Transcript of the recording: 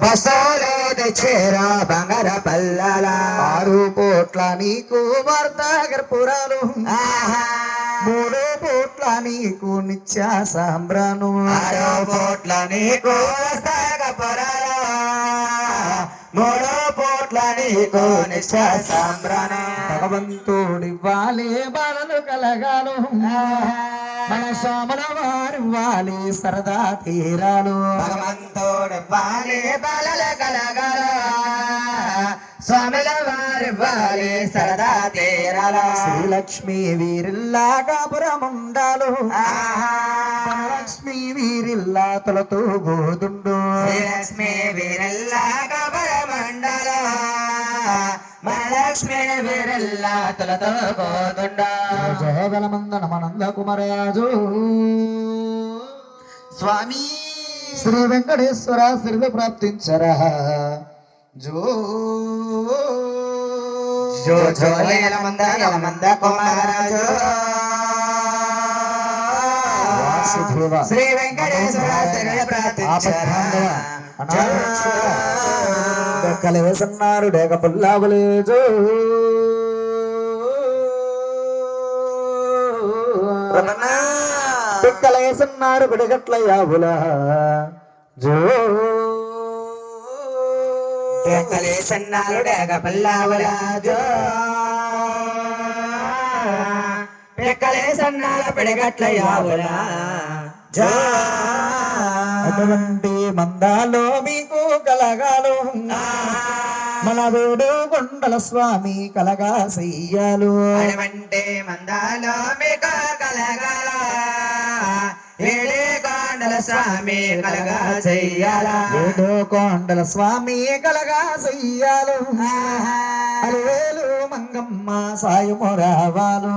పసోలు తెచ్చేరా బంగార పల్లల 6 కోట్ల నీకు భర్త గర్పురాలు 3 కోట్ల నీకు నిత్య సాంబ్రాను 6 కోట్ల నీకు పొరాలు 3 కోట్ల నీకు నిత్య సాంబ్రాన భగవంతుడివ్వాలి బాలలు కలగాలు మన సోమల వారివ్వాలి సరదా తీరాలు భగవంతుడు వారి బలల కలగల స్వామిల వారి వారి సరదా తీరాల శ్రీలక్ష్మి వీరిల్లా కాపురముండాలు లక్ష్మి వీరిల్లా తొలతో గోదుండు శ్రీలక్ష్మి వీరల్లా కబర మండల మహాలక్ష్మి వీరల్లా తులతో గోదుండ జయగలమందన మనంద కుమరాజు స్వామి శ్రీ వెంకటేశ్వర శ్రీలు ప్రాప్తించరా జో జో జో యలమంద కుమారాజు వాసుదేవ శ్రీ వెంకటేశ్వర శ్రీలు ప్రాప్తించరా కలేసన్నారు డేక పుల్లాబులేజు కలేసన్నారు బిడగట్ల యాబుల జో కలేసన్నారు డేగ పల్లావరాజు కలేసన్నాల పిడగట్ల యావులా అటువంటి మందాలో మీకు కలగాలు మన వేడు కొండల స్వామి కలగా చెయ్యాలు అటువంటి మందాలో మీకు కలగాల ఏడే కొండల స్వామి కలగా చెయ్యాల వేడు కొండల స్వామి కలగా చెయ్యాలు అలివేలు మంగమ్మ సాయము రావాలు